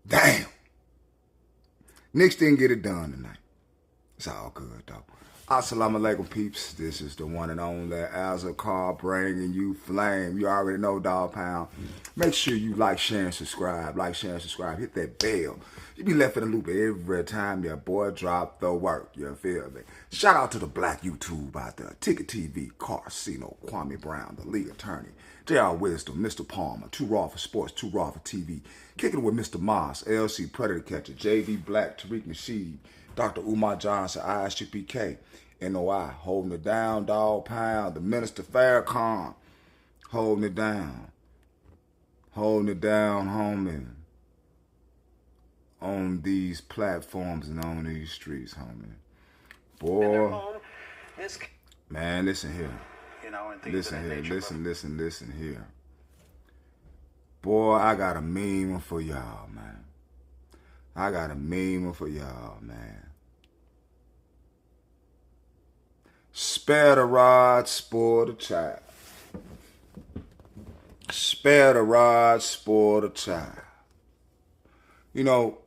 Damn. Knicks didn't get it done tonight. It's all good, though. Assalamu alaikum, peeps. This is the one and only Zachary bringing you flame. You already know, dog pound. Make sure you like, share, and subscribe. Like, share, and subscribe. Hit that bell. You be left in the loop every time your boy drop the work. You feel me? Shout out to the black YouTube out there. Ticket TV, Carcino, Kwame Brown, the league attorney. J.R. Wisdom, Mr. Palmer, Too Raw for Sports, Too Raw for TV. Kicking it with Mr. Moss, LC Predator Catcher, J.V. Black, Tariq Nasheed, Dr. Umar Johnson, ISUPK, NOI, holding it down, dog pound, the Minister Farrakhan, holding it down, homie, on these platforms and on these streets, homie. Boy, man, listen here. Listen here. Boy, I got a mean one for y'all, man. Spare the rod, spoil the child. Spare the rod, spoil the child. You know,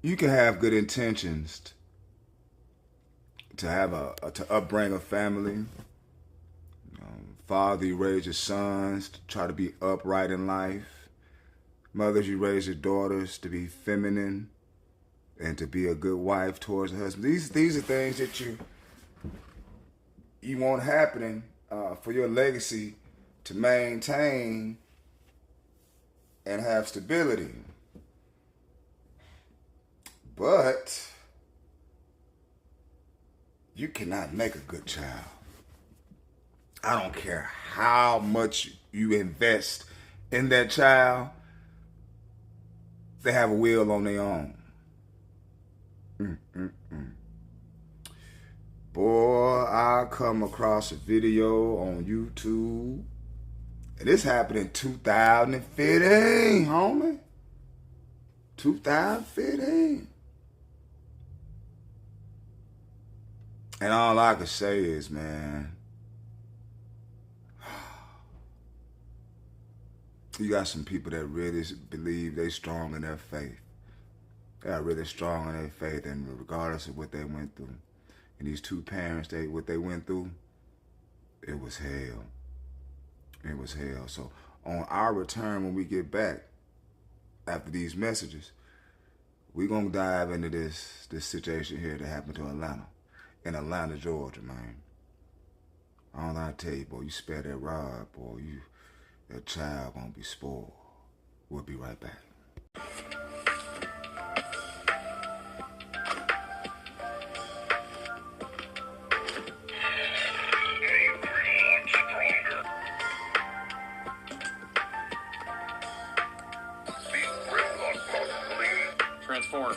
you can have good intentions to upbring a family. Father, you raise your sons to try to be upright in life. Mothers, you raise your daughters to be feminine and to be a good wife towards the husband. These are things that you want happening for your legacy to maintain and have stability. But you cannot make a good child. I don't care how much you invest in that child, they have a will on their own. Boy, I come across a video on YouTube, and this happened in 2015, homie. 2015. And all I can say is, man, you got some people that really believe they strong in their faith. They are really strong in their faith, and regardless of what they went through. And these two parents, what they went through, it was hell. It was hell. So on our return, when we get back, after these messages, we're going to dive into this situation here that happened to Atlanta. In Atlanta, Georgia, man. All I tell you, boy, you spare that rod, boy, that child gonna be spoiled. We'll be right back. Transform.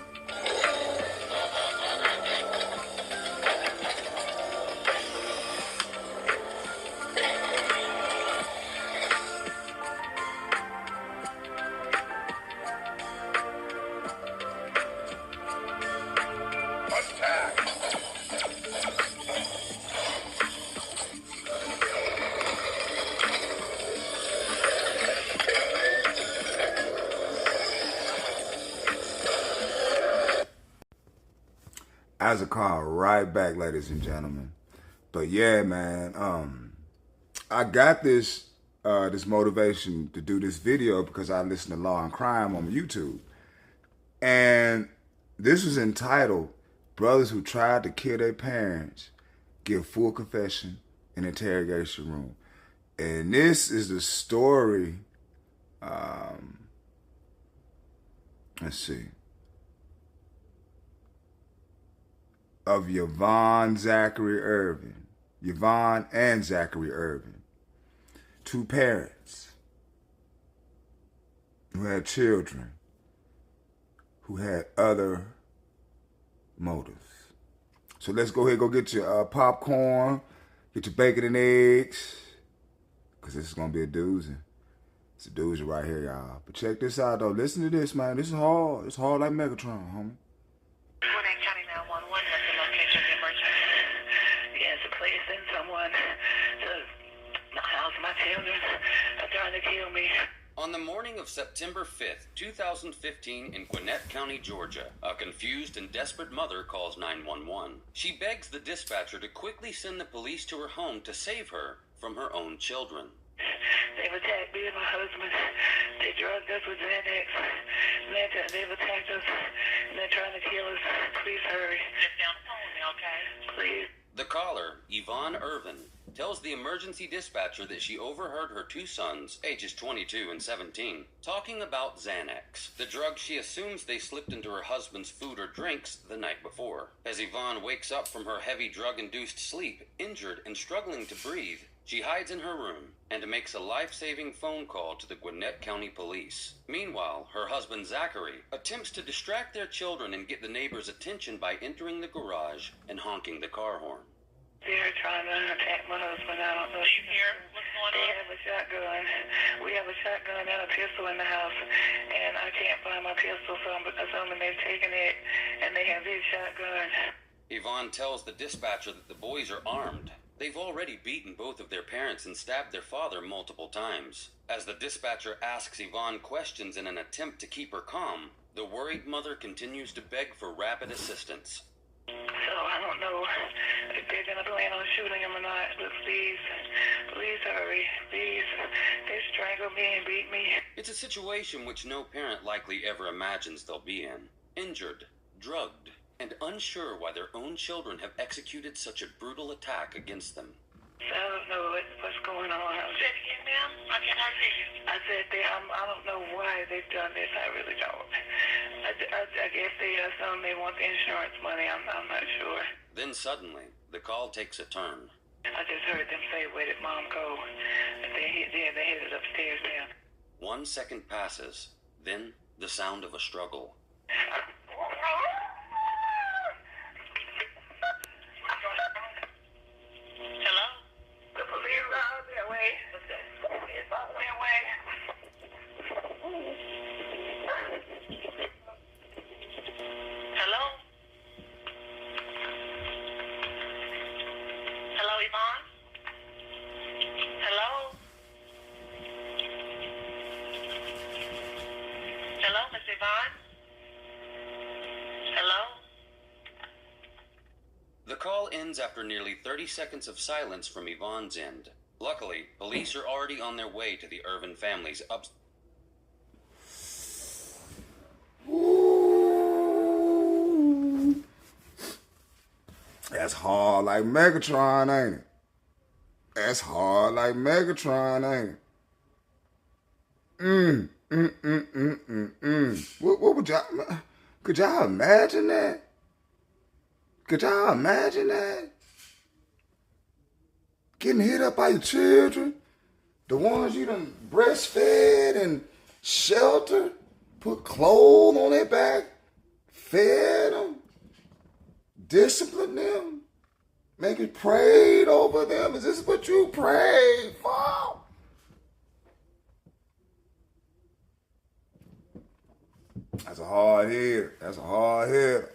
As a car right back, ladies and gentlemen. But yeah, man, I got this motivation to do this video because I listen to Law and Crime on YouTube. And this was entitled, Brothers Who Tried to Kill Their Parents Give Full Confession in Interrogation Room. And this is the story, let's see, of Yvonne, Zachary, Ervin. Yvonne and Zachary Ervin. Two parents who had children who had other motives. So let's go ahead, go get your popcorn, get your bacon and eggs, because this is going to be a doozy. It's a doozy right here, y'all. But check this out, though. Listen to this, man. This is hard. It's hard like Megatron, homie. Someone to house my children. They're trying to kill me. On the morning of September 5th, 2015, in Gwinnett County, Georgia, a confused and desperate mother calls 911. She begs the dispatcher to quickly send the police to her home to save her from her own children. They've attacked me and my husband. They drugged us with Xanax. They've attacked us, and they're trying to kill us. Please hurry. Just down the phone with me, okay? Please. The caller, Yvonne Ervin, tells the emergency dispatcher that she overheard her two sons, ages 22 and 17, talking about Xanax, the drug she assumes they slipped into her husband's food or drinks the night before. As Yvonne wakes up from her heavy drug-induced sleep, injured and struggling to breathe, she hides in her room and makes a life-saving phone call to the Gwinnett County Police. Meanwhile, her husband Zachary attempts to distract their children and get the neighbors' attention by entering the garage and honking the car horn. They're trying to attack my husband. I don't know. You hear what's going on? They have a shotgun. We have a shotgun and a pistol in the house, and I can't find my pistol, so I'm assuming they've taken it, and they have his shotgun. Yvonne tells the dispatcher that the boys are armed. They've already beaten both of their parents and stabbed their father multiple times. As the dispatcher asks Yvonne questions in an attempt to keep her calm, the worried mother continues to beg for rapid assistance. So I don't know if they're going to plan on shooting him or not, but please hurry. Please. They strangled me and beat me. It's a situation which no parent likely ever imagines they'll be in. Injured, drugged, and unsure why their own children have executed such a brutal attack against them. I don't know what's going on. Say it again, ma'am. I can't hear you. I said I don't know why they've done this. I really don't. I guess they assume they want the insurance money. I'm not sure. Then suddenly, the call takes a turn. I just heard them say, "Where did Mom go?" They headed upstairs now. 1 second passes. Then the sound of a struggle. Hello? The police are on their way. It's on their way. Hello? Hello, Yvonne? Hello? Hello, Miss Yvonne? Hello? The call ends after nearly 30 seconds of silence from Yvonne's end. Luckily, police are already on their way to the Ervin family's Ooh. That's hard like Megatron, ain't it? That's hard like Megatron, ain't it? What would y'all... Could y'all imagine that? Could y'all imagine that? Getting hit up by your children, the ones you done breastfed and sheltered, put clothes on their back, fed them, disciplined them, maybe prayed over them. Is this what you prayed for? That's a hard hitter. That's a hard hitter.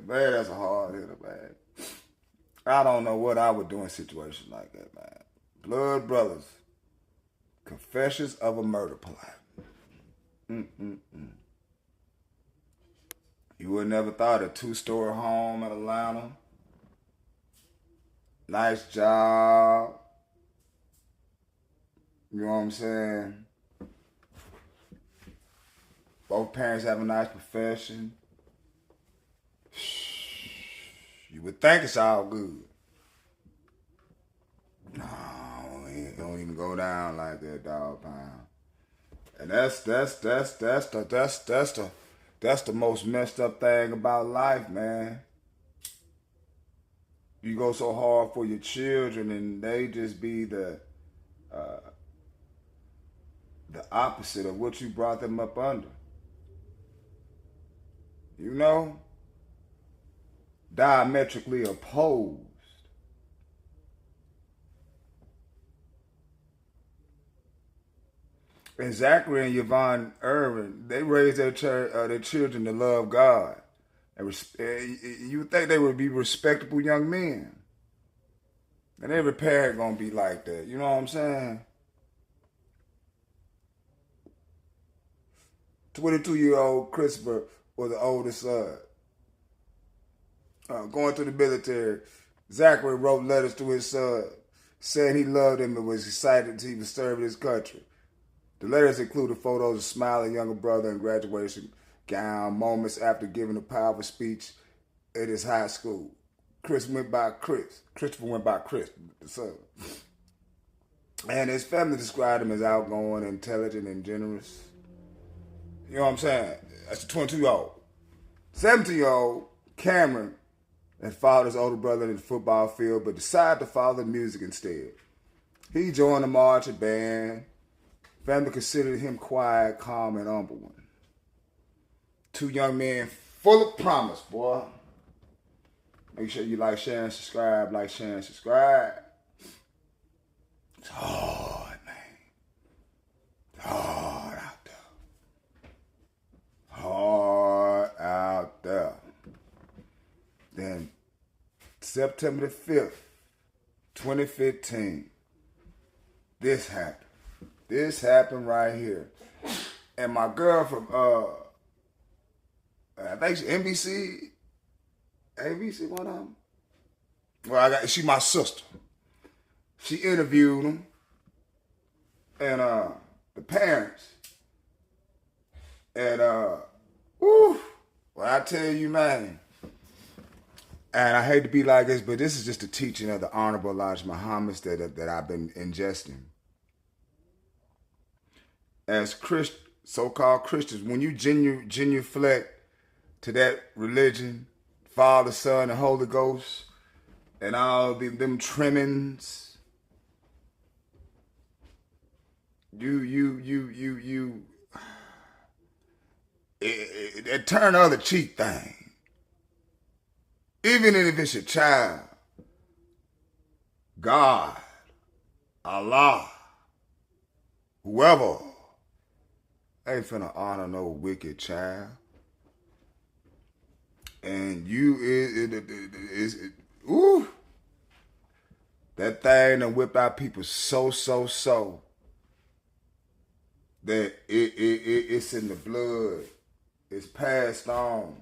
Man, that's a hard hitter, man. I don't know what I would do in situations like that, man. Blood Brothers. Confessions of a Murder Plot. You would never thought a 2-story home in Atlanta. Nice job. You know what I'm saying? Both parents have a nice profession. You would think it's all good. No, it don't even go down like that, dog pound. And that's the most messed up thing about life, man. You go so hard for your children, and they just be the opposite of what you brought them up under. You know? Diametrically opposed. And Zachary and Yvonne Ervin, they raised their children to love God. And you would think they would be respectable young men. And every parent gonna be like that. You know what I'm saying? 22-year-old Christopher was the oldest son. Going to the military, Zachary wrote letters to his son, saying he loved him and was excited he was serving his country. The letters included photos of smiling younger brother in graduation gown, moments after giving a powerful speech at his high school. Christopher went by Chris, the son. And his family described him as outgoing, intelligent, and generous. You know what I'm saying? That's the 22-year-old. 17-year-old Cameron had followed his older brother in the football field, but decided to follow the music instead. He joined the marching band. Family considered him quiet, calm, and humble one. Two young men full of promise, boy. Make sure you like, share, and subscribe. Like, share, and subscribe. It's hard, man. It's hard out there. Hard out there. Then, September the 5th, 2015, this happened. This happened right here. And my girl from, I think NBC, ABC, one of them. Well, she my sister. She interviewed him and the parents. And well, I tell you, man, and I hate to be like this, but this is just a teaching of the Honorable Elijah Muhammad that I've been ingesting. As so-called Christians, when you genuflect to that religion, Father, Son, and Holy Ghost, and all them trimmings, it turn the other cheek thing. Even if it's your child, God, Allah, whoever, ain't finna honor no wicked child. And that thing done whip out people so that it's in the blood. It's passed on.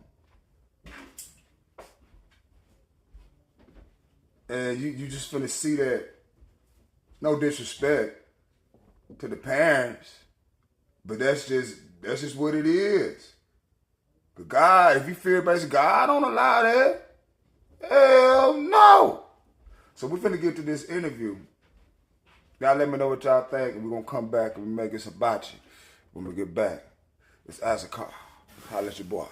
And you just finna see that, no disrespect to the parents, but that's just what it is. But God, if you fear basic, God don't allow that. Hell no. So we're finna get to this interview. Y'all let me know what y'all think, and we're gonna come back and make this about you when we get back. It's Zachary. Holla at your boy.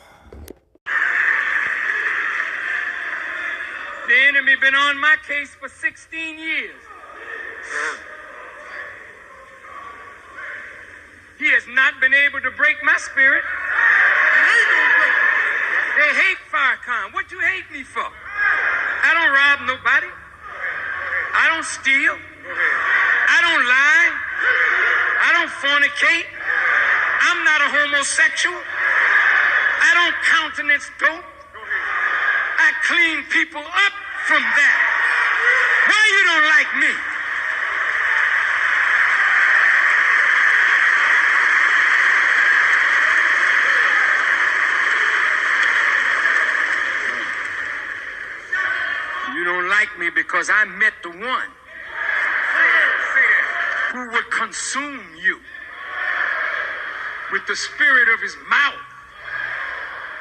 The enemy been on my case for 16 years. He has not been able to break my spirit. They hate Farrakhan. What you hate me for? I don't rob nobody. I don't steal. I don't lie. I don't fornicate. I'm not a homosexual. I don't countenance dope. I clean people up from that. Why you don't like me? You don't like me because I met the one who would consume you with the spirit of his mouth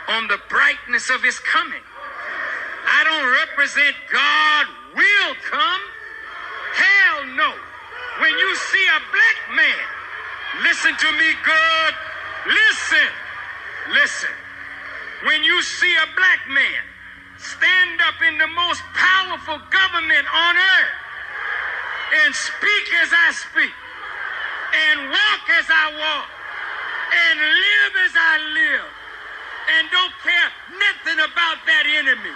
on the brightness of his coming. I don't represent God will come. Hell no. When you see a black man, listen to me good. Listen. When you see a black man stand up in the most powerful government on earth and speak as I speak and walk as I walk and live as I live and don't care nothing about that enemy,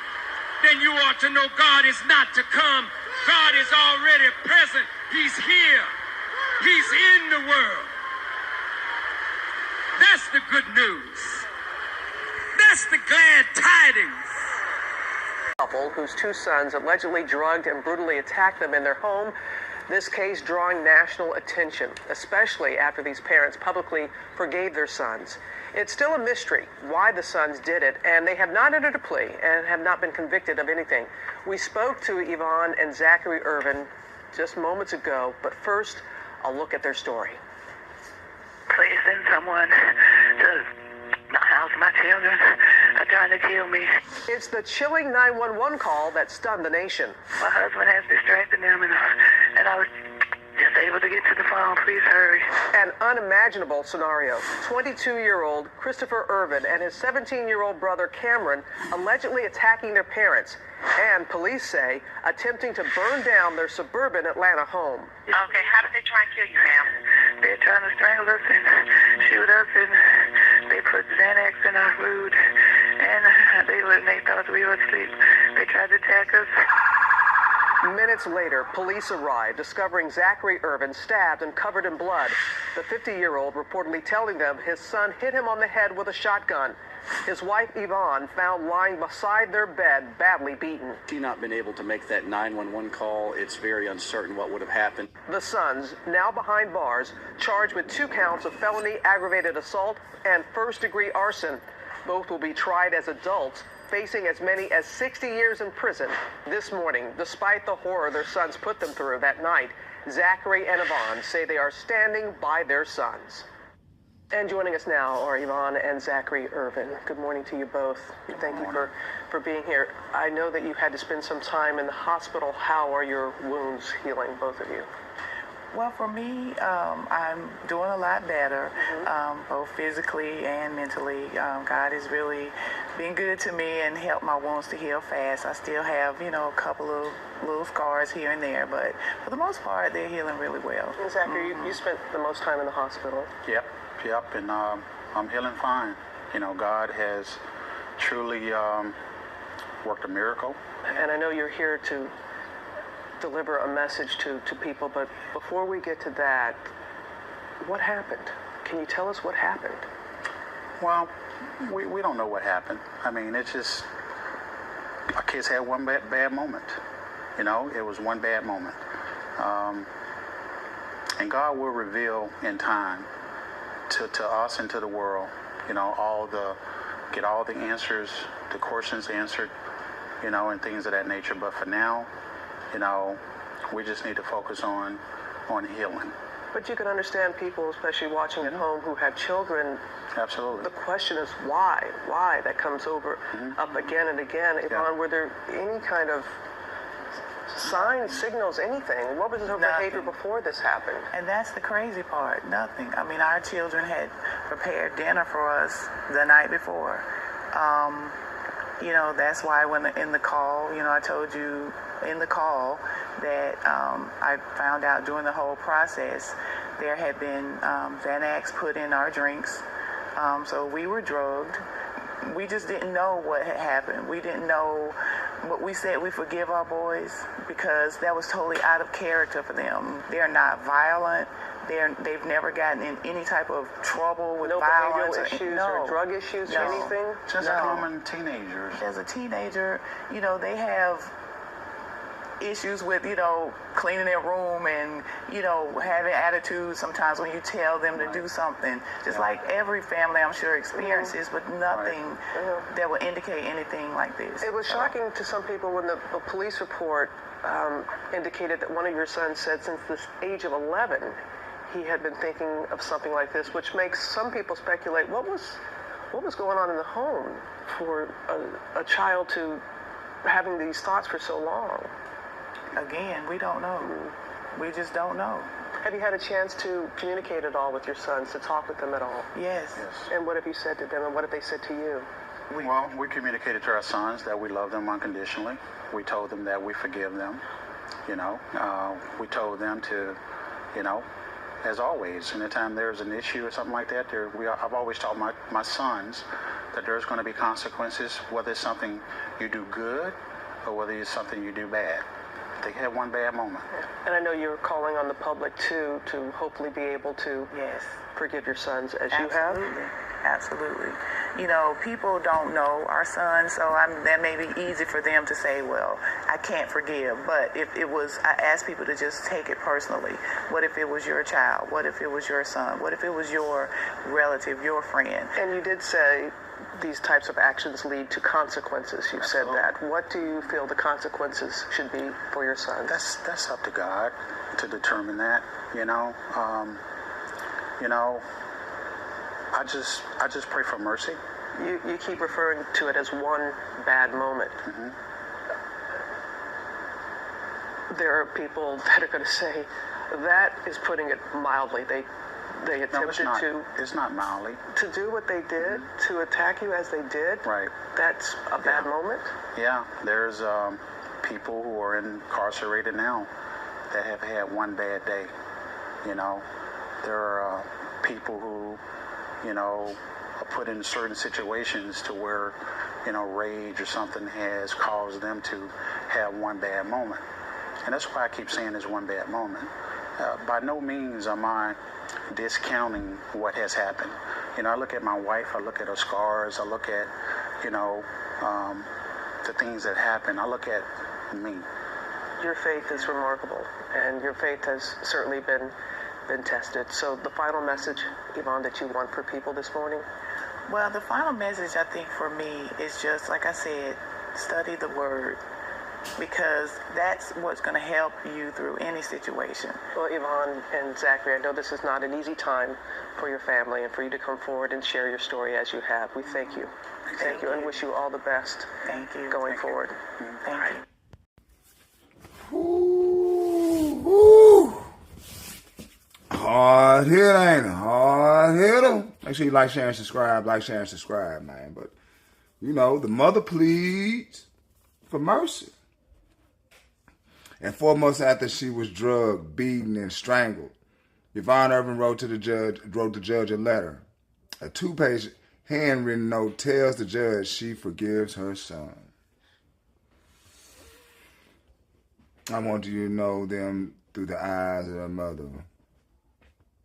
then you ought to know God is not to come. God is already present. He's here. He's in the world. That's the good news. That's the glad tidings. Couple whose two sons allegedly drugged and brutally attacked them in their home This case drawing national attention, especially after these parents publicly forgave their sons. It's still a mystery why the sons did it, and they have not entered a plea and have not been convicted of anything. We spoke to Yvonne and Zachary Ervin just moments ago, but first, a look at their story. Please send someone to house my children are trying to kill me. It's the chilling 911 call that stunned the nation. My husband has distracted them, and I was just able to get to the phone. Please hurry. An unimaginable scenario. 22-year-old Christopher Ervin and his 17-year-old brother Cameron allegedly attacking their parents, and police say attempting to burn down their suburban Atlanta home. Okay, how did they try and kill you, ma'am? They're trying to strangle us and shoot us, and they put Xanax in our food, and they thought we were asleep. They tried to attack us. Minutes later, police arrived, discovering Zachary Ervin stabbed and covered in blood. The 50-year-old reportedly telling them his son hit him on the head with a shotgun. His wife, Yvonne, found lying beside their bed, badly beaten. She's not been able to make that 911 call. It's very uncertain what would have happened. The sons, now behind bars, charged with 2 counts of felony aggravated assault and first-degree arson. Both will be tried as adults, facing as many as 60 years in prison. This morning, despite the horror their sons put them through that night, Zachary and Yvonne say they are standing by their sons. And joining us now are Yvonne and Zachary Ervin. Good morning to you both. Thank you for being here. I know that you had to spend some time in the hospital. How are your wounds healing, both of you? Well, for me, I'm doing a lot better, both physically and mentally. God has really been good to me and helped my wounds to heal fast. I still have, a couple of little scars here and there, but for the most part, they're healing really well. And Zachary, you spent the most time in the hospital. Yep, and I'm healing fine. God has truly worked a miracle. And I know you're here to deliver a message to people, but before we get to that, what happened? Can you tell us what happened? Well, we don't know what happened. I mean, it's just our kids had one bad moment. It was one bad moment. And God will reveal in time to us and to the world, get all the answers, the questions answered, and things of that nature. But for now, we just need to focus on healing. But you can understand people, especially watching at home, who have children. Absolutely. The question is why? Why? That comes over up again and again. Yvonne, were there any kind of signs, signals, anything? What was her behavior before this happened? And that's the crazy part. Nothing. I mean, our children had prepared dinner for us the night before. That's why when in the call, I told you in the call that I found out during the whole process there had been Xanax put in our drinks. So we were drugged. We just didn't know what had happened. We didn't know what we said. We forgive our boys because that was totally out of character for them. They're not violent. They've never gotten in any type of trouble with violence. No behavioral issues or drug issues or anything? Just common teenagers. As a teenager, they have issues with, cleaning their room and, having attitudes sometimes when you tell them to do something. Just like every family, I'm sure, experiences, but nothing that would indicate anything like this. It was shocking to some people when the police report indicated that one of your sons said since the age of 11, he had been thinking of something like this, which makes some people speculate what was going on in the home for a child to having these thoughts for so long. Again, we don't know. We just don't know. Have you had a chance to communicate at all with your sons, to talk with them at all? Yes. And what have you said to them, and what have they said to you? Well, we communicated to our sons that we love them unconditionally. We told them that we forgive them. We told them to, as always, anytime there's an issue or something like that, I've always taught my sons that there's going to be consequences, whether it's something you do good or whether it's something you do bad. They had one bad moment. And I know you're calling on the public, too, to hopefully be able to forgive your sons as you have. Absolutely. you know, people don't know our son, so that may be easy for them to say, well, I can't forgive. But if it was, I ask people to just take it personally. What if it was your child? What if it was your son? What if it was your relative, your friend? And you did say these types of actions lead to consequences. You've said that. What do you feel the consequences should be for your son? That's up to God to determine that. You know, I just pray for mercy. You keep referring to it as one bad moment. Mm-hmm. There are people that are going to say that is putting it mildly. They attempted it's not mildly. to do what they did, to attack you as they did. Right. That's a bad moment. Yeah, there's people who are incarcerated now that have had one bad day. You know, there are people who, you know, are put in certain situations to where, you know, rage or something has caused them to have one bad moment. And that's why I keep saying it's one bad moment. By no means am I discounting what has happened. You know, I look at my wife, I look at her scars, I look at, you know, the things that happen. I look at me. Your faith is remarkable, and your faith has certainly been tested. So the final message, Yvonne, that you want for people this morning? Well, the final message, I think, for me is just, like I said, study the Word, because that's what's going to help you through any situation. Well, Yvonne and Zachary, I know this is not an easy time for your family and for you to come forward and share your story as you have. We thank you. Thank you, and wish you all the best. Thank you. Going forward. Thank you. Ooh. Hard hit, ain't it? Hard hitter. Make sure you like, share, and subscribe. Like, share, and subscribe, man. But, you know, the mother pleads for mercy. And 4 months after she was drugged, beaten, and strangled, Yvonne Ervin wrote the judge a letter. A 2-page handwritten note tells the judge she forgives her son. I want you to know them through the eyes of their mother,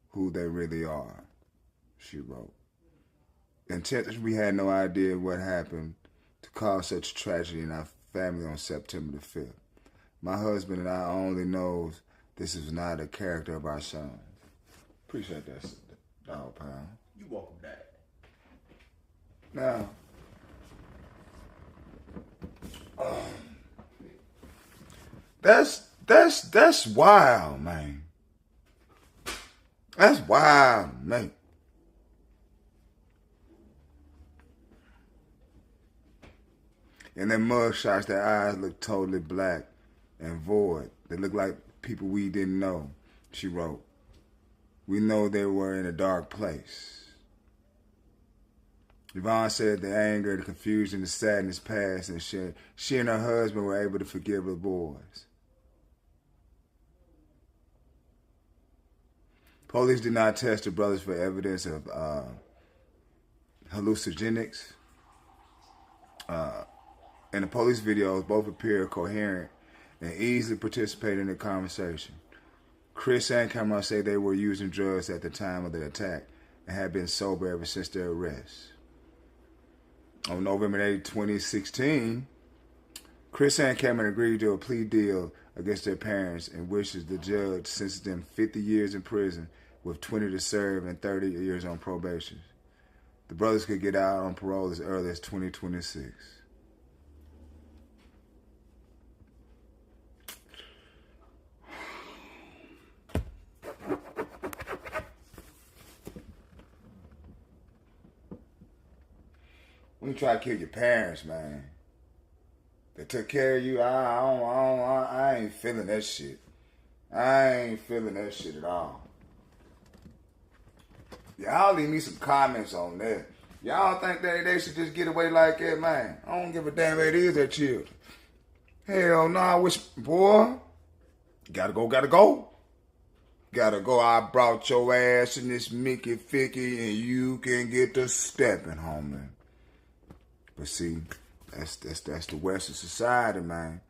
who they really are, she wrote. We had no idea what happened to cause such tragedy in our family on September the 5th. My husband and I only knows this is not a character of our son. Appreciate that, dog pound. You welcome that. Now, that's wild, man. That's wild, man. In their mug shots, their eyes look totally black and void. They look like people we didn't know, she wrote. We know they were in a dark place. Yvonne said the anger, the confusion, the sadness passed, and she and her husband were able to forgive the boys. Police did not test the brothers for evidence of hallucinogenics. In the police videos, both appear coherent and easily participate in the conversation. Chris and Cameron say they were using drugs at the time of the attack and had been sober ever since their arrest. On November 8, 2016, Chris and Cameron agreed to a plea deal against their parents in which the judge sentenced them 50 years in prison with 20 to serve and 30 years on probation. The brothers could get out on parole as early as 2026. When you try to kill your parents, man, they took care of you. I ain't feeling that shit. I ain't feeling that shit at all. Y'all leave me some comments on that. Y'all think that they should just get away like that, man? I don't give a damn if it is their children. Hell no, I wish, boy, gotta go. Gotta go. I brought your ass in this Mickey Ficky and you can get to stepping, homie. But see, that's the Western society, man.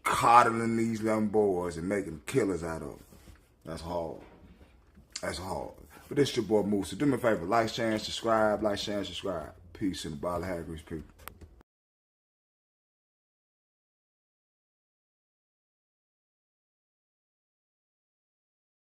Coddling these young boys and making killers out of them. That's hard. That's hard. But this your boy Moose. So do me a favor. Like, share, and subscribe. Like, share, and subscribe. Peace in the Ball of Hagrid's people.